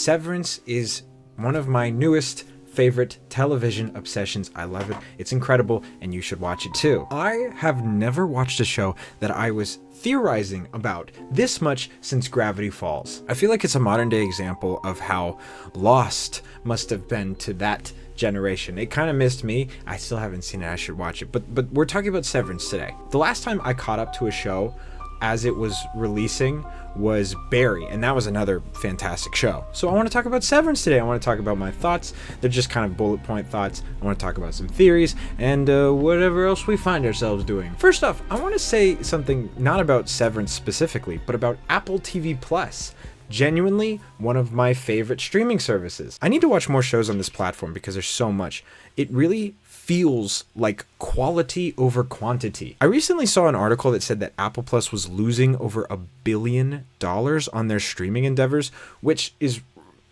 Severance is one of my newest favorite television obsessions. I love it. It's incredible, and you should watch it too. I have never watched a show that I was theorizing about this much since Gravity Falls. I feel like it's a modern day example of how Lost must have been to that generation. It kind of missed me. I still haven't seen it. I should watch it. But we're talking about Severance today. The last time I caught up to a show as it was releasing was Barry, and that was another fantastic show. So I want to talk about Severance today. I want to talk about my thoughts. They're just kind of bullet point thoughts. I want to talk about some theories and whatever else we find ourselves doing. First off, I want to say something not about Severance specifically, but about Apple TV Plus. Genuinely one of my favorite streaming services. I need to watch more shows on this platform because there's so much. It really feels like quality over quantity. I recently saw an article that said that Apple Plus was losing over $1 billion on their streaming endeavors, which is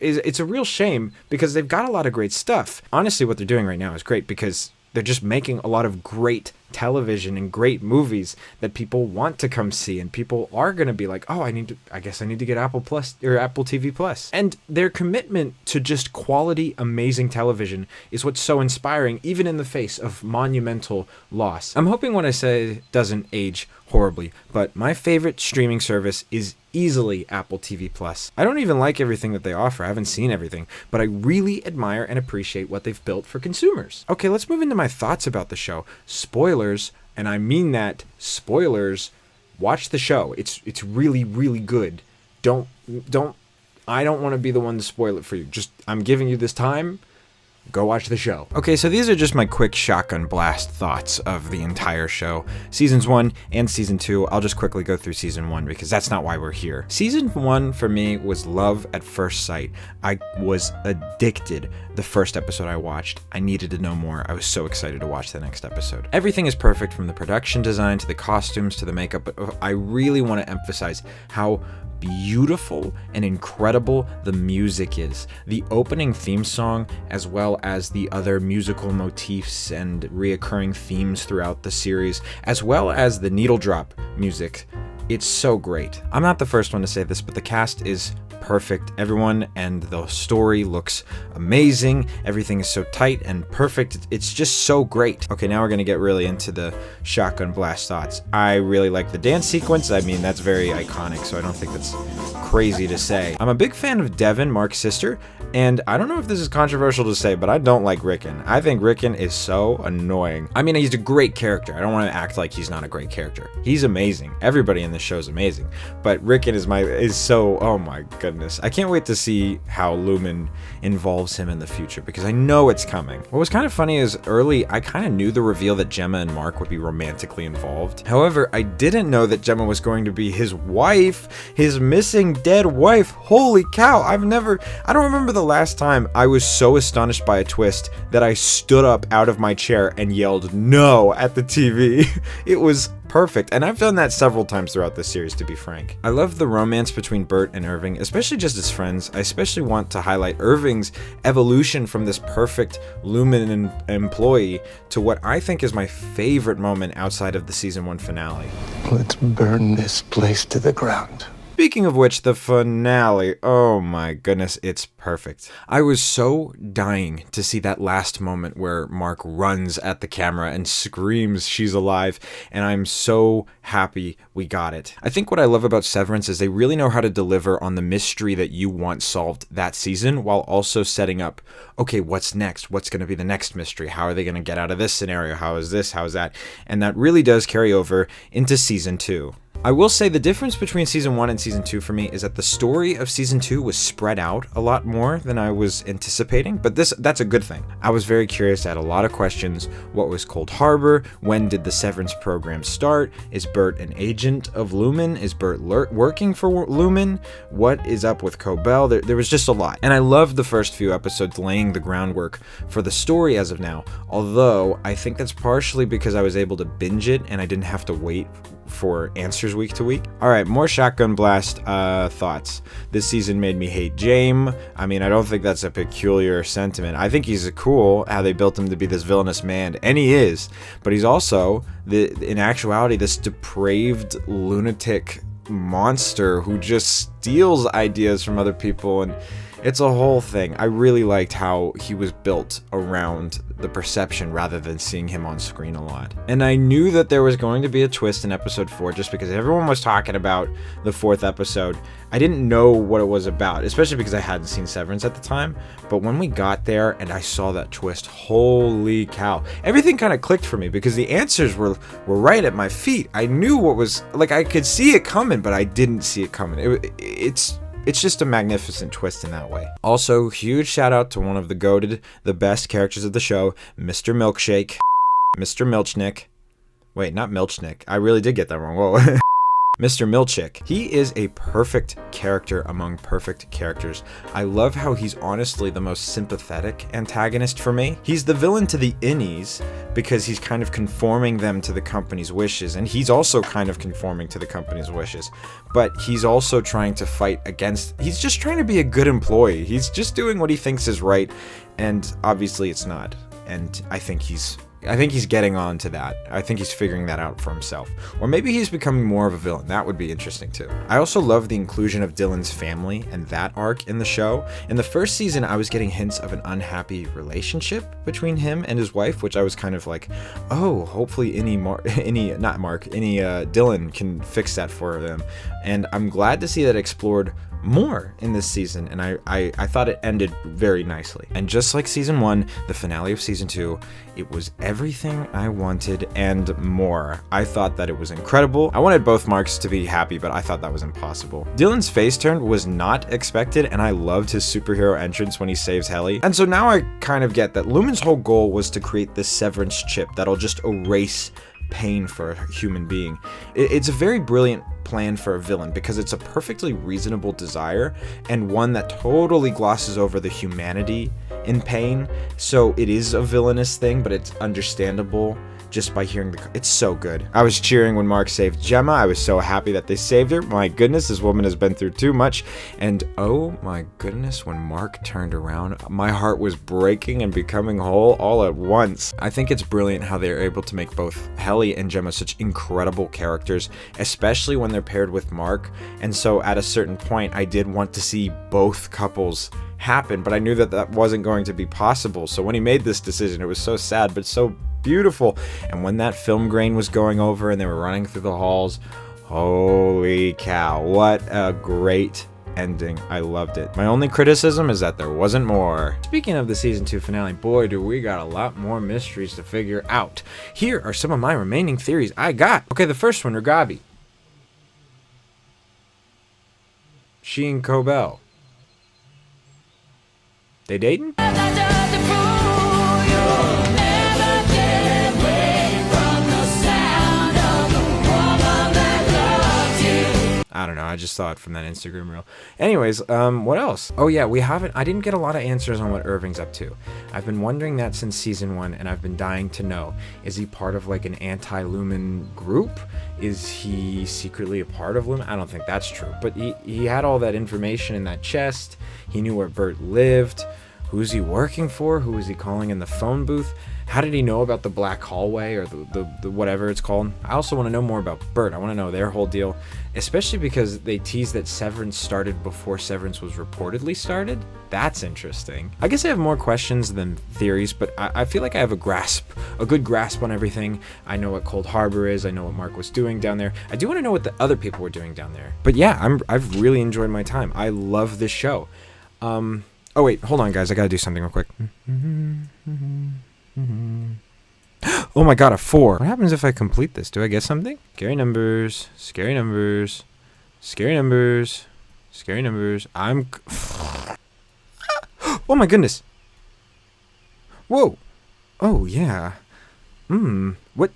it's a real shame because they've got a lot of great stuff. Honestly, what they're doing right now is great because they're just making a lot of great television and great movies that people want to come see, and people are going to be like, oh, I guess I need to get Apple Plus or Apple TV Plus. And their commitment to just quality, amazing television is what's so inspiring, even in the face of monumental loss. I'm hoping what I say doesn't age horribly, but my favorite streaming service is easily Apple TV Plus. I don't even like everything that they offer. I haven't seen everything, but I really admire and appreciate what they've built for consumers. Okay, let's move into my thoughts about the show. Spoilers, and I mean that, spoilers. Watch the show. It's really, really good. I don't want to be the one to spoil it for you. I'm giving you this time. Go watch the show. Okay, so these are just my quick shotgun blast thoughts of the entire show. Seasons 1 and Season 2, I'll just quickly go through Season 1 because that's not why we're here. Season 1 for me was love at first sight. I was addicted the first episode I watched. I needed to know more. I was so excited to watch the next episode. Everything is perfect from the production design to the costumes to the makeup, but I really want to emphasize how beautiful and incredible the music is. The opening theme song, as well as the other musical motifs and reoccurring themes throughout the series, as well as the needle drop music. It's so great. I'm not the first one to say this, but the cast is perfect. Everyone and the story looks amazing. Everything is so tight and perfect. It's just so great. Okay, now we're gonna get really into the shotgun blast thoughts. I really like the dance sequence. I mean, that's very iconic, so I don't think that's crazy to say. I'm a big fan of Devin, Mark's sister, and I don't know if this is controversial to say, but I don't like Rickon. I think Rickon is so annoying. I mean, he's a great character. I don't want to act like he's not a great character. He's amazing. Everybody in this show is amazing, but Rickon is so, oh my goodness. I can't wait to see how Lumen involves him in the future because I know it's coming. What was kind of funny is early, I kind of knew the reveal that Gemma and Mark would be romantically involved. However, I didn't know that Gemma was going to be his wife, his missing dead wife. Holy cow. I don't remember the last time I was so astonished by a twist that I stood up out of my chair and yelled no at the TV. It was perfect, and I've done that several times throughout this series, to be frank. I love the romance between Bert and Irving, especially just as friends. I especially want to highlight Irving's evolution from this perfect Lumen employee to what I think is my favorite moment outside of the Season 1 finale. Let's burn this place to the ground. Speaking of which, the finale, oh my goodness, it's perfect. I was so dying to see that last moment where Mark runs at the camera and screams she's alive, and I'm so happy we got it. I think what I love about Severance is they really know how to deliver on the mystery that you want solved that season while also setting up, okay, what's next? What's going to be the next mystery? How are they going to get out of this scenario? How is this? How is that? And that really does carry over into Season 2. I will say the difference between Season 1 and Season 2 for me is that the story of Season 2 was spread out a lot more than I was anticipating, but that's a good thing. I was very curious, I had a lot of questions. What was Cold Harbor? When did the Severance program start? Is Bert an agent of Lumen? Is Bert working for Lumen? What is up with Cobell? There was just a lot. And I loved the first few episodes laying the groundwork for the story as of now, although I think that's partially because I was able to binge it and I didn't have to wait for answers week to week. All right, more shotgun blast thoughts. This season made me hate James. I mean, I don't think that's a peculiar sentiment. I think he's cool how they built him to be this villainous man, and he is, but he's also, in actuality, this depraved lunatic monster who just steals ideas from other people, and It's a whole thing. I really liked how he was built around the perception rather than seeing him on screen a lot. And I knew that there was going to be a twist in episode 4 just because everyone was talking about the 4th episode. I didn't know what it was about, especially because I hadn't seen Severance at the time. But when we got there and I saw that twist, holy cow. Everything kind of clicked for me because the answers were right at my feet. I knew what was, like, I could see it coming, but I didn't see it coming. It's just a magnificent twist in that way. Also, huge shout out to one of the goated, the best characters of the show, Mr. Milkshake, Mr. Milchnick. Wait, not Milchnick. I really did get that wrong. Whoa. Mr. Milchick. He is a perfect character among perfect characters. I love how he's honestly the most sympathetic antagonist for me. He's the villain to the innies because he's kind of conforming them to the company's wishes, and he's also kind of conforming to the company's wishes. But he's also trying to fight against, he's just trying to be a good employee. He's just doing what he thinks is right, and obviously it's not. And I think he's getting on to that. I think he's figuring that out for himself. Or maybe he's becoming more of a villain. That would be interesting too. I also love the inclusion of Dylan's family and that arc in the show. In the first season, I was getting hints of an unhappy relationship between him and his wife, which I was kind of like, oh, hopefully Dylan can fix that for them. And I'm glad to see that explored more in this season, and I thought it ended very nicely. And just like season 1, the finale of season 2, it was everything I wanted and more. I thought that it was incredible. I wanted both Marks to be happy, but I thought that was impossible. Dylan's face turn was not expected, and I loved his superhero entrance when he saves Helly. And so now I kind of get that Lumen's whole goal was to create this severance chip that'll just erase pain for a human being. It's a very brilliant plan for a villain because it's a perfectly reasonable desire and one that totally glosses over the humanity in pain. So it is a villainous thing, but it's understandable just by hearing it's so good. I was cheering when Mark saved Gemma. I was so happy that they saved her. My goodness, this woman has been through too much. And oh my goodness, when Mark turned around, my heart was breaking and becoming whole all at once. I think it's brilliant how they're able to make both Helly and Gemma such incredible characters, especially when they're paired with Mark. And so at a certain point, I did want to see both couples happen, but I knew that that wasn't going to be possible. So when he made this decision, it was so sad, but so beautiful. And when that film grain was going over and they were running through the halls, holy cow, what a great ending. I loved it. My only criticism is that there wasn't more. Speaking of the season 2 finale, boy do we got a lot more mysteries to figure out. Here are some of my remaining theories I got. Okay, the first one, Rugabi. She and Cobell. They dating? I don't know, I just saw it from that Instagram reel. Anyways, what else? Oh yeah, I didn't get a lot of answers on what Irving's up to. I've been wondering that since season 1, and I've been dying to know. Is he part of like an anti-Lumen group? Is he secretly a part of Lumen? I don't think that's true, but he had all that information in that chest. He knew where Bert lived. Who's he working for? Who is he calling in the phone booth? How did he know about the black hallway or the whatever it's called? I also want to know more about Bert. I want to know their whole deal, especially because they teased that Severance started before Severance was reportedly started. That's interesting. I guess I have more questions than theories, but I feel like I have a good grasp on everything. I know what Cold Harbor is. I know what Mark was doing down there. I do want to know what the other people were doing down there. But yeah, I've really enjoyed my time. I love this show. Oh wait, hold on guys, I gotta do something real quick. Oh my god, a 4. What happens if I complete this? Do I get something? Scary numbers, scary numbers, scary numbers, scary numbers. Oh my goodness. Whoa. Oh yeah. What?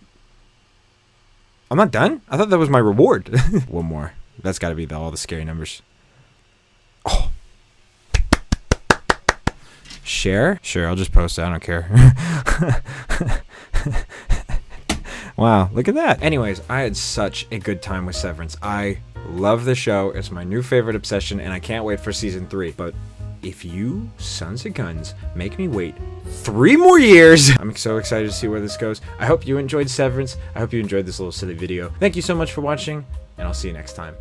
I'm not done? I thought that was my reward. One more. That's gotta be all the scary numbers. Oh. Share? Sure, I'll just post it. I don't care. Wow, look at that. Anyways, I had such a good time with Severance. I love the show. It's my new favorite obsession, and I can't wait for season 3. But if you sons of guns make me wait 3 more years, I'm so excited to see where this goes. I hope you enjoyed Severance. I hope you enjoyed this little silly video. Thank you so much for watching, and I'll see you next time.